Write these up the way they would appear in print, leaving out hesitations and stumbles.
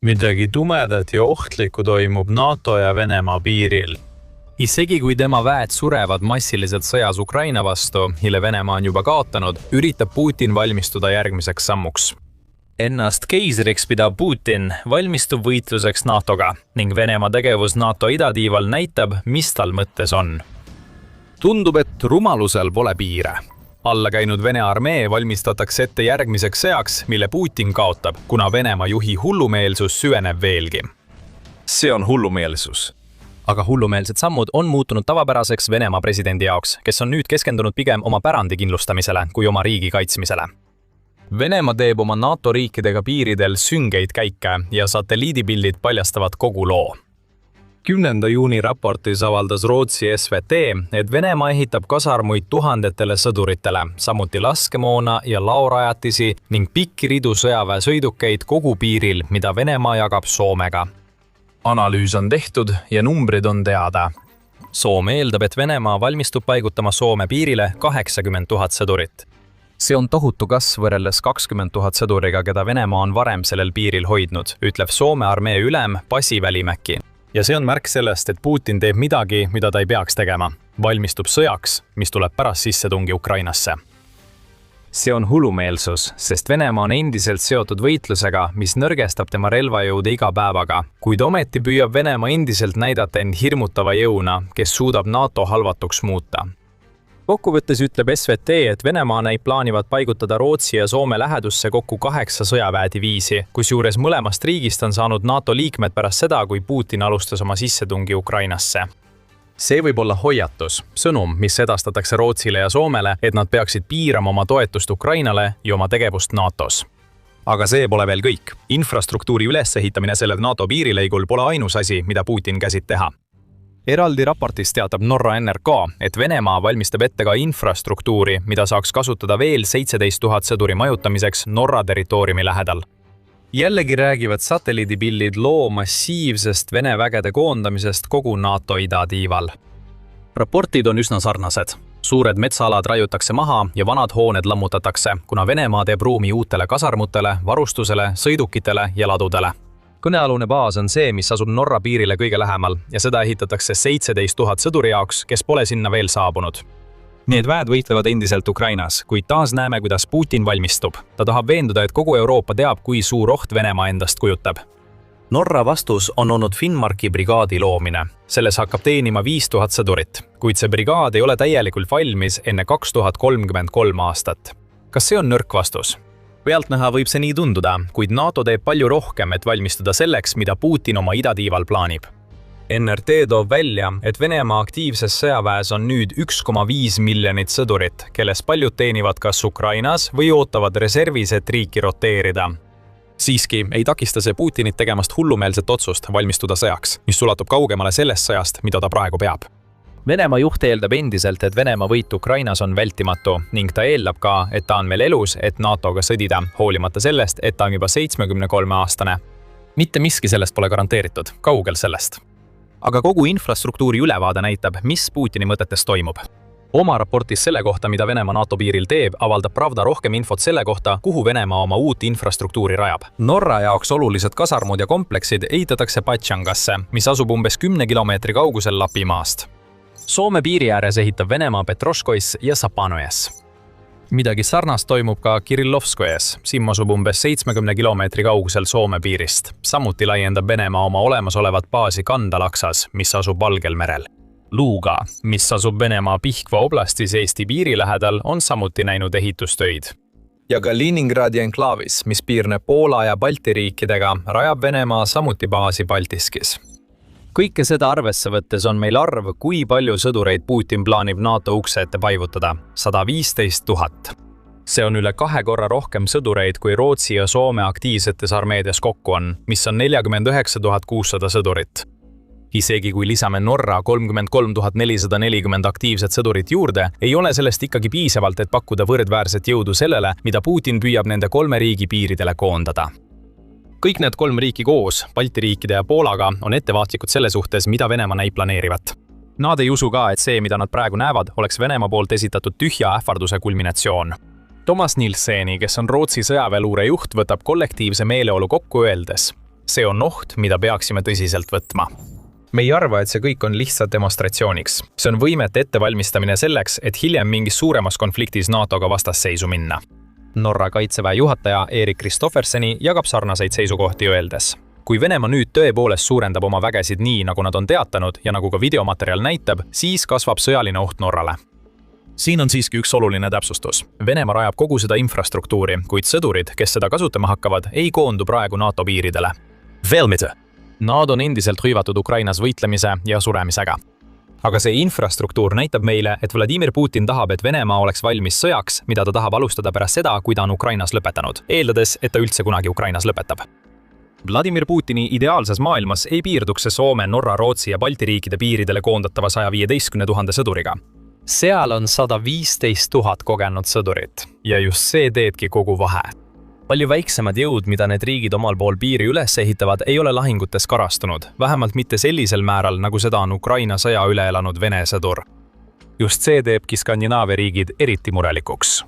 Midagi tumedat ja ohtlikku toimub NATO ja Venemaa piiril. Isegi kui tema väed surevad massiliselt sõjas Ukraina vastu, mille Venemaa on juba kaotanud, üritab Putin valmistuda järgmiseks sammuks. Ennast keisriks pidav Putin valmistub võitluseks NATOga ning Venemaa tegevus NATO idatiival näitab, mis tal mõttes on. Tundub, et rumalusel pole piire. Alla käinud Vene armee valmistatakse ette järgmiseks sõjaks, mille Putin kaotab, kuna Venemaa juhi hullumeelsus süveneb veelgi. See on hullumeelsus. Aga hullumeelsed sammud on muutunud tavapäraseks Venemaa presidendi jaoks, kes on nüüd keskendunud pigem oma pärandi kindlustamisele kui oma riigi kaitsmisele. Venemaa teeb oma NATO riikidega piiridel süngeid käike ja satelliidipildid paljastavad kogu loo. 10. juuni raportis avaldas Rootsi SVT, et Venemaa ehitab kasarmuid tuhandetele sõduritele, samuti laskemoona ja laorajatisi ning pikki ridu sõjaväesõidukeid kogu piiril, mida Venemaa jagab Soomega. Analüüs on tehtud ja numbrid on teada. Soome eeldab, et Venemaa valmistub paigutama Soome piirile 80 000 sõdurit. See on tohutu kasv võrreldes 20 000 sõduriga, keda Venemaa on varem sellel piiril hoidnud, ütleb Soome armee ülem Pasi Välimäki. Ja see on märk sellest, et Putin teeb midagi, mida ta ei peaks tegema. Valmistub sõjaks, mis tuleb pärast sissetungi Ukrainasse. See on hullumeelsus, sest Venemaa on endiselt seotud võitlusega, mis nõrgestab tema relvajõude iga päevaga, kuid ometi püüab Venemaa endiselt näidata end hirmutava jõuna, kes suudab NATO halvatuks muuta. Kokkuvõttes ütleb SVT, et Venemaa näib plaanivad paigutada Rootsi ja Soome lähedusse kokku 8 sõjaväediviisi, kusjuures mõlemast riigist on saanud NATO liikmed pärast seda, kui Putin alustas oma sissetungi Ukrainasse. See võib olla hoiatus, sõnum, mis edastatakse Rootsile ja Soomele, et nad peaksid piirama oma toetust Ukrainale ja oma tegevust NATOs. Aga see pole veel kõik. Infrastruktuuri ülesehitamine sellel NATO piirilõigul pole ainus asi, mida Putin käsib teha. Eraldi raportis teatab Norra NRK, et Venemaa valmistab ette ka infrastruktuuri, mida saaks kasutada veel 17 000 sõduri majutamiseks Norra territooriumi lähedal. Jällegi räägivad satelliidipildid loo massiivsest Vene vägede koondamisest kogu NATO idatiival. Raportid on üsna sarnased. Suured metsaalad raiutakse maha ja vanad hooned lammutatakse, kuna Venemaa teeb ruumi uutele kasarmutele, varustusele, sõidukitele ja ladudele. Kõnealune baas on see, mis asub Norra piirile kõige lähemal ja seda ehitatakse 17 000 sõduri jaoks, kes pole sinna veel saabunud. Need väed võitlevad endiselt Ukrainas, kuid taas näeme, kuidas Putin valmistub. Ta tahab veenduda, et kogu Euroopa teab, kui suur oht Venemaa endast kujutab. Norra vastus on olnud Finnmarki brigaadi loomine. Selles hakkab teenima 5000 sõdurit, kuid see brigaad ei ole täielikult valmis enne 2033 aastat. Kas see on nõrk vastus? Pealtnäha võib see nii tunduda, kuid NATO teeb palju rohkem, et valmistuda selleks, mida Putin oma idatiival plaanib. NRT toob välja, et Venemaa aktiivses sõjaväes on nüüd 1,5 miljonit sõdurit, kellest paljud teenivad kas Ukrainas või ootavad reservis, et riiki roteerida. Siiski ei takista see Putinit tegemast hullumeelset otsust valmistuda sõjaks, mis ulatub kaugemale sellest sõjast, mida ta praegu peab. Venemaa juht eeldab endiselt, et Venemaa võit Ukrainas on vältimatu ning ta eeldab ka, et ta on veel elus, et NATOga sõdida, hoolimata sellest, et ta on juba 73-aastane. Mitte miski sellest pole garanteeritud, kaugel sellest. Aga kogu infrastruktuuri ülevaade näitab, mis Putini mõtetes toimub. Oma raportis selle kohta, mida Venemaa NATO piiril teeb, avaldab Pravda rohkem infot selle kohta, kuhu Venemaa oma uut infrastruktuuri rajab. Norra jaoks olulised kasarmud ja kompleksid ehitatakse Patšangasse, mis asub umbes 10 kilomeetri kaugusel Lapimaast. Soome piiri ääres ehitab Venemaa Petroškois ja Sapanojas. Midagi sarnast toimub ka Kirillovskojas, siin asub umbes 70 kilomeetri kaugusel Soome piirist. Samuti laiendab Venemaa oma olemasolevat baasi Kandalaksas, mis asub Valgel merel. Luuga, mis asub Venemaa Pihkva oblastis Eesti piiri lähedal, on samuti näinud ehitustöid. Ja ka Leningradi enklaavis, mis piirneb Poola ja Balti riikidega, rajab Venemaa samuti baasi Baltiskis. Kõike seda arvesse võttes on meil arv, kui palju sõdureid Putin plaanib NATO ukse ette paivutada. 115 000. See on üle 2 korra rohkem sõdureid, kui Rootsi ja Soome aktiivsetes armeedes kokku on, mis on 49 600 sõdurit. Isegi kui lisame Norra 33 440 aktiivset sõdurit juurde, ei ole sellest ikkagi piisavalt, et pakkuda võrdväärset jõudu sellele, mida Putin püüab nende 3 riigi piiridele koondada. Kõik need 3 riiki koos, Balti riikide ja Poolaga, on ettevaatlikud selle suhtes, mida Venemaa näib planeerivat. Nad ei usu ka, et see, mida nad praegu näevad, oleks Venemaa poolt esitatud tühja ähvarduse kulminatsioon. Thomas Nilseni, kes on Rootsi sõjaväeluure juht, võtab kollektiivse meeleolu kokku öeldes: See on oht, mida peaksime tõsiselt võtma. Me ei arva, et see kõik on lihtsalt demonstratsiooniks. See on võimete ettevalmistamine selleks, et hiljem mingis suuremas konfliktis NATO-ga vastasseisu minna. Norra kaitseväe juhataja Erik Kristofferseni jagab sarnaseid seisukohti öeldes. Kui Venemaa nüüd tõepoolest suurendab oma vägesid nii, nagu nad on teatanud ja nagu ka videomaterjal näitab, siis kasvab sõjaline oht Norrale. Siin on siiski üks oluline täpsustus. Venemaa rajab kogu seda infrastruktuuri, kuid sõdurid, kes seda kasutama hakkavad, ei koondu praegu NATO piiridele. Veel mitte. Nad on endiselt hõivatud Ukrainas võitlemise ja suremisega. Aga see infrastruktuur näitab meile, et Vladimir Putin tahab, et Venemaa oleks valmis sõjaks, mida ta tahab alustada pärast seda, kui ta on Ukrainas lõpetanud, eeldades, et ta üldse kunagi Ukrainas lõpetab. Vladimir Putini ideaalses maailmas ei piirduks see Soome, Norra, Rootsi ja Balti riikide piiridele koondatava 115 000 sõduriga. Seal on 115 000 kogenud sõdurit ja just see teebki kogu vahe. Palju väiksemad jõud, mida need riigid omal pool piiri üles ehitavad, ei ole lahingutes karastunud, vähemalt mitte sellisel määral, nagu seda on Ukraina sõja üle elanud Vene sõdur. Just see teebki Skandinaavia riigid eriti murelikuks.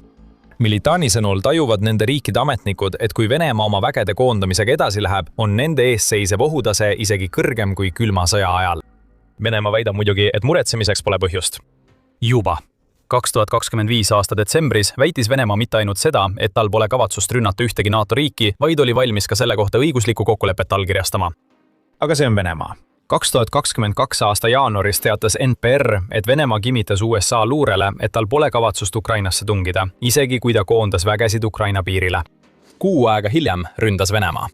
Militani sõnul tajuvad nende riikide ametnikud, et kui Venemaa oma vägede koondamisega edasi läheb, on nende ees seisev ohutase isegi kõrgem kui külma sõja ajal. Venemaa väidab muidugi, et muretsemiseks pole põhjust. Juba 2025 aasta detsembris väitis Venemaa mitte ainult seda, et tal pole kavatsust rünnata ühtegi NATO riiki, vaid oli valmis ka selle kohta õiguslikku kokkulepet allkirjastama. Aga see on Venemaa. 2022 aasta jaanuaris teatas NPR, et Venemaa kinnitas USA luurele, et tal pole kavatsust Ukrainasse tungida, isegi kui ta koondas vägesid Ukraina piirile. Kuu aega hiljem ründas Venemaa.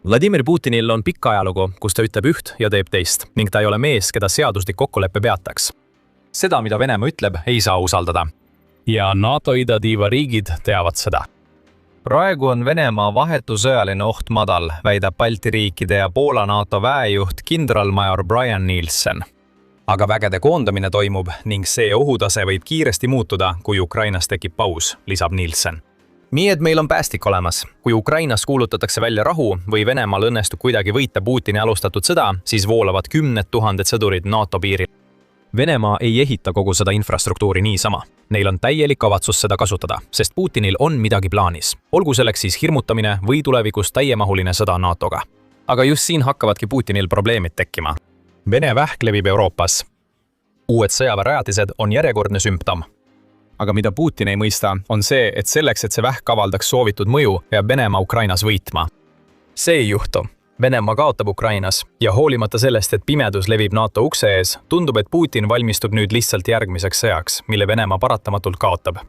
Vladimir Putinil on pikk ajalugu, kus ta ütleb üht ja teeb teist, ning ta ei ole mees, keda seaduslik kokkuleppe peataks. Seda, mida Venemaa ütleb, ei saa usaldada. Ja NATO idatiiva riigid teavad seda. Praegu on Venemaa vahetu sõjaline oht madal, väidab Balti riikide ja Poola NATO väejuht kindralmajor Brian Nielsen. Aga vägede koondamine toimub ning see ohutase võib kiiresti muutuda, kui Ukrainas tekib paus, lisab Nielsen. Nii et meil on päästik olemas. Kui Ukrainas kuulutatakse välja rahu või Venemaal õnnestub kuidagi võita Putini alustatud sõda, siis voolavad 10 000 sõdurid NATO piiril. Venemaa ei ehita kogu seda infrastruktuuri niisama. Neil on täielik kavatsus seda kasutada, sest Putinil on midagi plaanis. Olgu selleks siis hirmutamine või tulevikus täiemahuline sõda NATO-ga. Aga just siin hakkavadki Putinil probleemid tekkima. Vene vähk levib Euroopas. Uued sõjaväerajatised on järjekordne sümptom. Aga mida Putin ei mõista, on see, et selleks, et see vähk avaldaks soovitud mõju, peab Venemaa Ukrainas võitma. See ei juhtu. Venemaa kaotab Ukrainas ja hoolimata sellest, et pimedus levib NATO ukse ees, tundub, et Putin valmistub nüüd lihtsalt järgmiseks sõjaks, mille Venemaa paratamatult kaotab.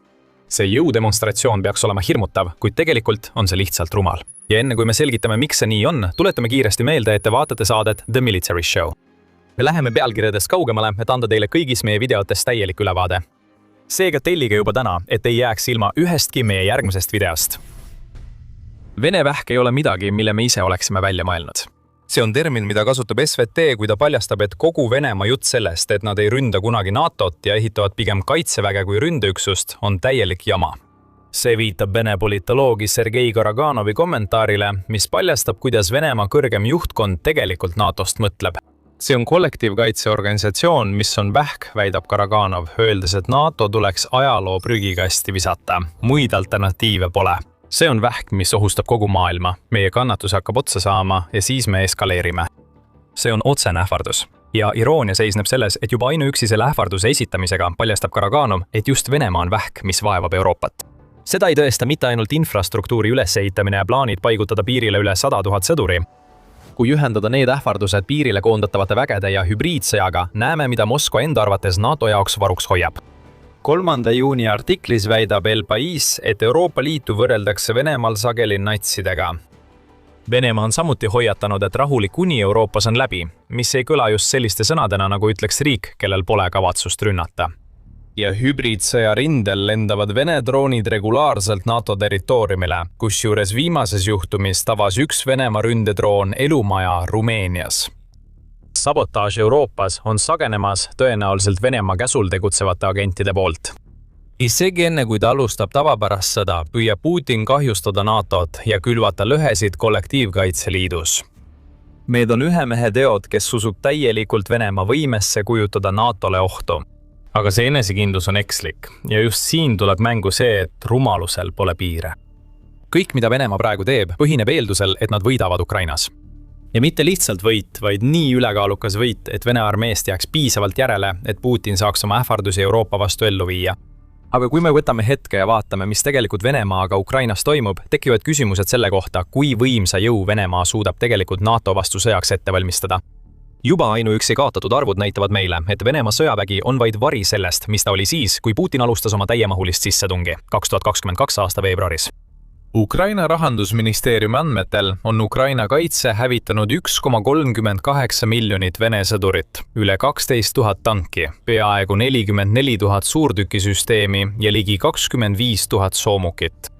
See jõudemonstratsioon peaks olema hirmutav, kuid tegelikult on see lihtsalt rumal. Ja enne kui me selgitame, miks see nii on, tuletame kiiresti meelde, et te vaatate saadet The Military Show. Me läheme pealkirjadest kaugemale, et anda teile kõigis meie videotes täielik ülevaade. Seega tellige juba täna, et ei jääks ilma ühestki meie järgmisest videost. Vene vähk ei ole midagi, mille me ise oleksime välja mõelnud. See on termin, mida kasutab SVT, kui ta paljastab, et kogu Venemaa jutt sellest, et nad ei ründa kunagi NATO-t ja ehitavad pigem kaitseväge kui ründeüksust, on täielik jama. See viitab Vene politoloogi Sergei Karaganovi kommentaarile, mis paljastab, kuidas Venemaa kõrgem juhtkond tegelikult NATO-st mõtleb. See on kollektiivkaitseorganisatsioon, mis on vähk, väidab Karaganov, öeldes, et NATO tuleks ajaloo prügikasti visata. Muid alternatiive pole. See on vähk, mis ohustab kogu maailma. Meie kannatus hakkab otsa saama ja siis me eskaleerime. See on otsene ähvardus. Ja iroonia seisneb selles, et juba ainuüksi selle ähvarduse esitamisega paljastab Karaganov, et just Venemaa on vähk, mis vaevab Euroopat. Seda ei tõesta mitte ainult infrastruktuuri ülesehitamine ja plaanid paigutada piirile üle 100 000 sõduri. Kui ühendada need ähvardused piirile koondatavate vägede ja hübriidsõjaga, näeme, mida Moskva enda arvates NATO jaoks varuks hoiab. 3. juuni artiklis väidab El Pais, et Euroopa Liitu võrreldakse Venemaal sageli natsidega. Venemaa on samuti hoiatanud, et rahulik uni Euroopas on läbi, mis ei kõla just selliste sõnadena, nagu ütleks riik, kellel pole kavatsust rünnata. Ja hübriidsõja rindel lendavad Vene droonid regulaarselt NATO territooriumile, kusjuures viimases juhtumis tabas üks Venemaa ründedroon elumaja Rumeenias. Sabotaaž Euroopas on sagenemas tõenäoliselt Venemaa käsul tegutsevate agentide poolt. Isegi enne, kui ta alustab tavapärast sõda, püüab Putin kahjustada NATO-t ja külvata lõhesid kollektiivkaitseliidus. Need on ühe mehe teod, kes usub täielikult Venemaa võimesse kujutada NATO-le ohtu. Aga see enesekindlus on ekslik ja just siin tuleb mängu see, et rumalusel pole piire. Kõik, mida Venemaa praegu teeb, põhineb eeldusel, et nad võidavad Ukrainas. Ja mitte lihtsalt võit, vaid nii ülekaalukas võit, et Vene armeest jääks piisavalt järele, et Putin saaks oma ähvardusi Euroopa vastu ellu viia. Aga kui me võtame hetke ja vaatame, mis tegelikult Venemaaga Ukrainas toimub, tekivad küsimused selle kohta, kui võimsa jõu Venemaa suudab tegelikult NATO vastu sõjaks ette valmistada. Juba ainuüksi kaotatud arvud näitavad meile, et Venemaa sõjavägi on vaid vari sellest, mis ta oli siis, kui Putin alustas oma täiemahulist sissetungi 2022 aasta veebruaris. Ukraina rahandusministeeriumi andmetel on Ukraina kaitse hävitanud 1,38 miljonit Vene sõdurit, üle 12 000 tanki, peaaegu 44 000 suurtükisüsteemi ja ligi 25 000 soomukit.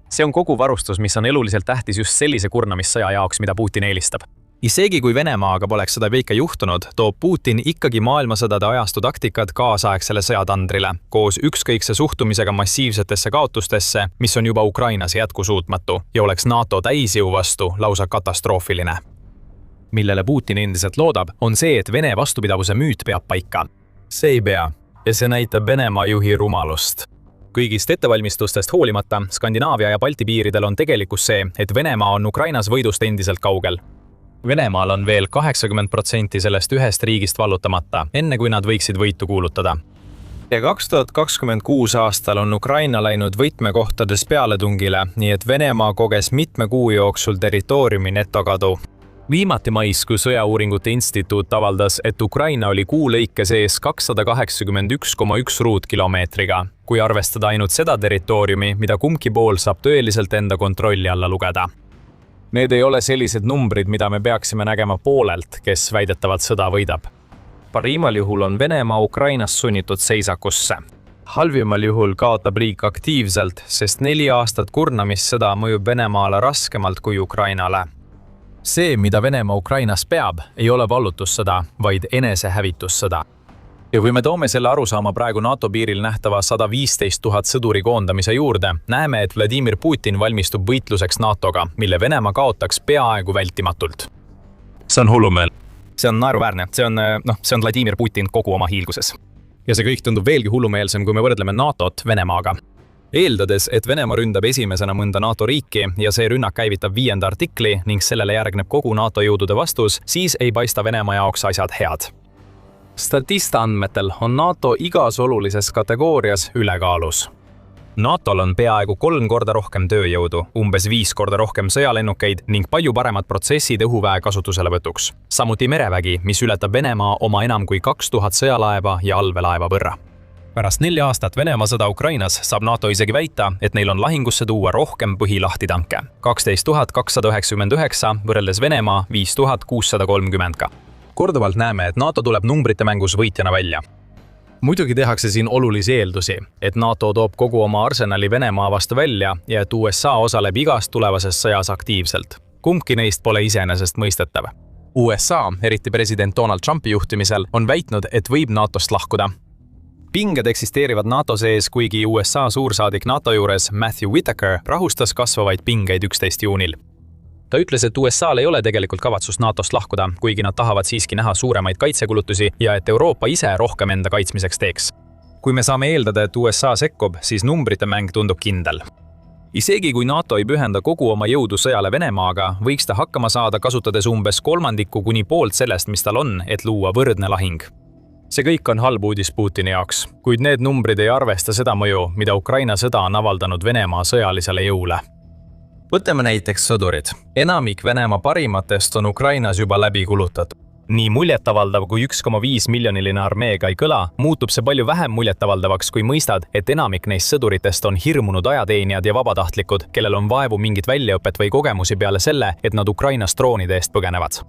See on kogu varustus, mis on eluliselt tähtis just sellise kurnamissõja jaoks, mida Putin eelistab. Isegi kui Venemaaga poleks seda kõike juhtunud, toob Putin ikkagi maailmasõdade ajastu taktikad kaasaegsele sõjatandrile, koos ükskõikse suhtumisega massiivsetesse kaotustesse, mis on juba Ukrainas jätkusuutmatu ja oleks NATO täisjõu vastu lausa katastroofiline. Millele Putin endiselt loodab, on see, et Vene vastupidavuse müüt peab paika. See ei pea, ja see näitab Venemaa juhi rumalust. Kõigist ettevalmistustest hoolimata, Skandinaavia ja Balti piiridel on tegelikkus see, et Venemaa on Ukrainas võidust endiselt kaugel. Venemaal on veel 80% sellest ühest riigist vallutamata, enne kui nad võiksid võitu kuulutada. Ja 2026 aastal on Ukraina läinud võtmekohtades pealetungile, nii et Venemaa koges mitme kuu jooksul territooriumi netokadu. Viimati mais, kui Sõjauuringute Instituut avaldas, et Ukraina oli kuu lõike sees 281,1 ruutkilomeetriga, kui arvestada ainult seda territooriumi, mida kumbki pool saab tõeliselt enda kontrolli alla lugeda. Need ei ole sellised numbrid, mida me peaksime nägema poolelt, kes väidetavalt sõda võidab. Parimal juhul on Venemaa Ukrainas sunnitud seisakusse. Halvimal juhul kaotab riik aktiivselt, sest 4 aastat kurnamissõda mõjub Venemaale raskemalt kui Ukrainale. See, mida Venemaa Ukrainas peab, ei ole vallutussõda, vaid enesehävitussõda. Ja kui me toome selle arusaama praegu NATO piiril nähtava 115 000 sõduri koondamise juurde, näeme, et Vladimir Putin valmistub võitluseks NATOga, mille Venemaa kaotaks peaaegu vältimatult. See on hullumeel. See on naeruväärne, see on Vladimir Putin kogu oma hiilguses. Ja see kõik tundub veelgi hullumeelsem, kui me võrdleme NATOt Venemaaga. Eeldades, et Venemaa ründab esimesena mõnda NATO riiki ja see rünnak käivitab 5. artikli ning sellele järgneb kogu NATO jõudude vastus, siis ei paista Venemaa jaoks asjad head. Statista andmetel on NATO igas olulises kategoorias ülekaalus. NATOl on peaaegu 3 korda rohkem tööjõudu, umbes 5 korda rohkem sõjalennukeid ning palju paremad protsessid õhuväe kasutuselevõtuks. Samuti merevägi, mis ületab Venemaa oma enam kui 2000 sõjalaeva ja allveelaeva võrra. Pärast 4 aastat Venemaa sõda Ukrainas saab NATO isegi väita, et neil on lahingusse tuua rohkem põhilahtitanke. 12 299 võrreldes Venemaa 5630-ga. Korduvalt näeme, et NATO tuleb numbrite mängus võitjana välja. Muidugi tehakse siin olulisi eeldusi, et NATO toob kogu oma arsenali Venemaa vastu välja ja et USA osaleb igas tulevases sõjas aktiivselt. Kumbki neist pole iseenesest mõistetav. USA, eriti president Donald Trumpi juhtimisel, on väitnud, et võib NATOst lahkuda. Pinged eksisteerivad NATO sees, kuigi USA suursaadik NATO juures Matthew Whitaker rahustas kasvavaid pingeid 11 juunil. Ta ütles, et USA'l ei ole tegelikult kavatsust NATOst lahkuda, kuigi nad tahavad siiski näha suuremaid kaitsekulutusi ja et Euroopa ise rohkem enda kaitsmiseks teeks. Kui me saame eeldada, et USA sekkub, siis numbrite mäng tundub kindel. Isegi kui NATO ei pühenda kogu oma jõudu sõjale Venemaaga, võiks ta hakkama saada kasutades umbes 1/3 kuni poolt sellest, mis tal on, et luua võrdne lahing. See kõik on halb uudis Putini jaoks, kuid need numbrid ei arvesta seda mõju, mida Ukraina sõda on avaldanud Venemaa sõjalisele jõule. Võtame näiteks sõdurid. Enamik Venemaa parimatest on Ukrainas juba läbi kulutatud. Nii muljetavaldav kui 1,5 miljoniline armeega ei kõla, muutub see palju vähem muljetavaldavaks, kui mõistad, et enamik neist sõduritest on hirmunud ajateenijad ja vabatahtlikud, kellel on vaevu mingit väljaõpet või kogemusi peale selle, et nad Ukrainas droonide eest põgenevad.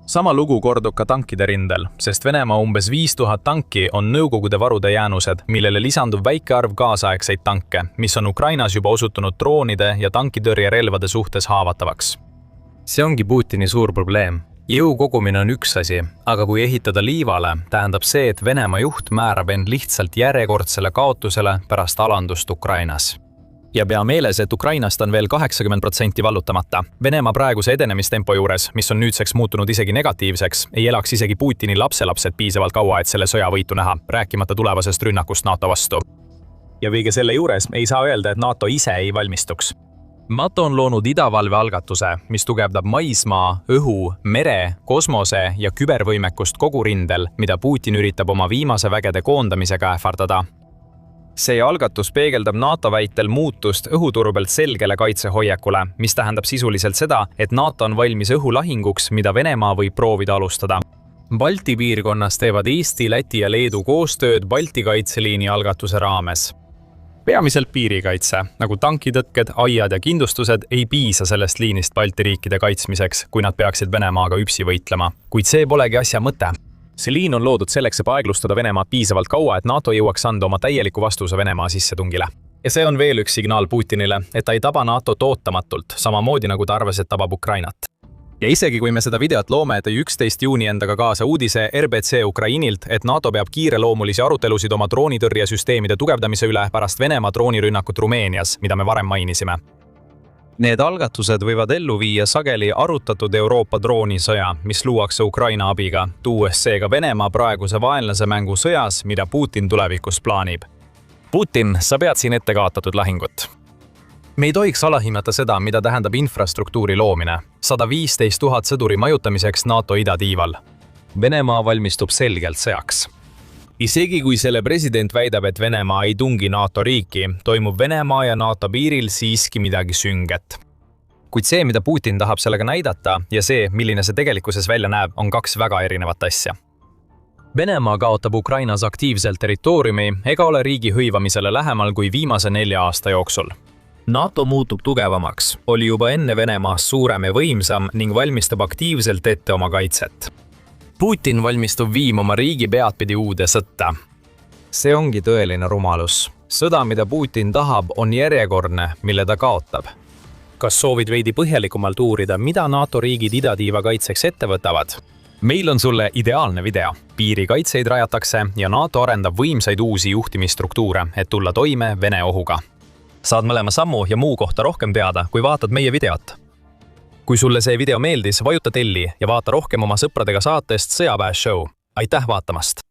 Sama lugu kordub ka tankide rindel, sest Venemaa umbes 5000 tanki on Nõukogude varude jäänused, millele lisandub väike arv kaasaegseid tanke, mis on Ukrainas juba osutunud droonide ja tankitõrjerelvade suhtes haavatavaks. See ongi Putini suur probleem. Jõu kogumine on üks asi, aga kui ehitada liivale, tähendab see, et Venemaa juht määrab end lihtsalt järjekordsele kaotusele pärast alandust Ukrainas. Ja pea meeles, et Ukrainast on veel 80% vallutamata. Venemaa praeguse edenemistempo juures, mis on nüüdseks muutunud isegi negatiivseks, ei elaks isegi Putini lapselapsed piisavalt kaua, et selle sõja võitu näha, rääkimata tulevasest rünnakust NATO vastu. Ja kõige selle juures ei saa öelda, et NATO ise ei valmistuks. NATO on loonud idavalvealgatuse, mis tugevdab maismaa, õhu, mere, kosmose ja kübervõimekust kogu rindel, mida Putin üritab oma viimase vägede koondamisega ähvardada. See algatus peegeldab NATO väitel muutust õhuturbelt selgele kaitsehoiakule, mis tähendab sisuliselt seda, et NATO on valmis õhulahinguks, mida Venemaa võib proovida alustada. Balti piirkonnas teevad Eesti, Läti ja Leedu koostööd Balti kaitseliini algatuse raames. Peamiselt piirikaitse, nagu tankitõkked, aiad ja kindlustused, ei piisa sellest liinist Balti riikide kaitsmiseks, kui nad peaksid Venemaaga üpsi võitlema. Kuid see polegi asja mõte. See liin on loodud selleks, et aeglustada Venemaad piisavalt kaua, et NATO jõuaks anda oma täieliku vastuse Venemaa sissetungile. Ja see on veel üks signaal Putinile, et ta ei taba NATOt ootamatult, samamoodi nagu ta arvas, et tabab Ukrainat. Ja isegi kui me seda videot loome, tõi 11 juuni endaga kaasa uudise RBC Ukrainilt, et NATO peab kiireloomulisi arutelusid oma droonitõrjesüsteemide tugevdamise üle pärast Venemaa droonirünnakut Rumeenias, mida me varem mainisime. Need algatused võivad ellu viia sageli arutatud Euroopa droonisõja, mis luuakse Ukraina abiga, tuues seega Venemaa praeguse vaenlase mängu sõjas, mida Putin tulevikus plaanib. Putin, sa pead siin ette kaotatud lahingut. Me ei tohiks alahinnata seda, mida tähendab infrastruktuuri loomine. 115 000 sõduri majutamiseks NATO idatiival. Venemaa valmistub selgelt sõjaks. Isegi kui selle president väidab, et Venemaa ei tungi NATO riiki, toimub Venemaa ja NATO piiril siiski midagi sünget. Kuid see, mida Putin tahab sellega näidata ja see, milline see tegelikkuses välja näeb, on kaks väga erinevat asja. Venemaa kaotab Ukrainas aktiivselt territooriumi ega ole riigi hõivamisele lähemal kui viimase 4 aasta jooksul. NATO muutub tugevamaks, oli juba enne Venemaast suurem ja võimsam ning valmistab aktiivselt ette oma kaitset. Putin valmistub viima oma riigi peadpidi uude sõtta. See ongi tõeline rumalus. Sõda, mida Putin tahab, on järjekordne, mille ta kaotab. Kas soovid veidi põhjalikumalt uurida, mida NATO riigid idatiiva kaitseks ette võtavad? Meil on sulle ideaalne video. Piirikaitseid rajatakse ja NATO arendab võimsaid uusi juhtimisstruktuure, et tulla toime Vene ohuga. Saad mõlema sammu ja muu kohta rohkem teada, kui vaatad meie videot. Kui sulle see video meeldis, vajuta telli ja vaata rohkem oma sõpradega saatest Sõjaväe show. Aitäh vaatamast!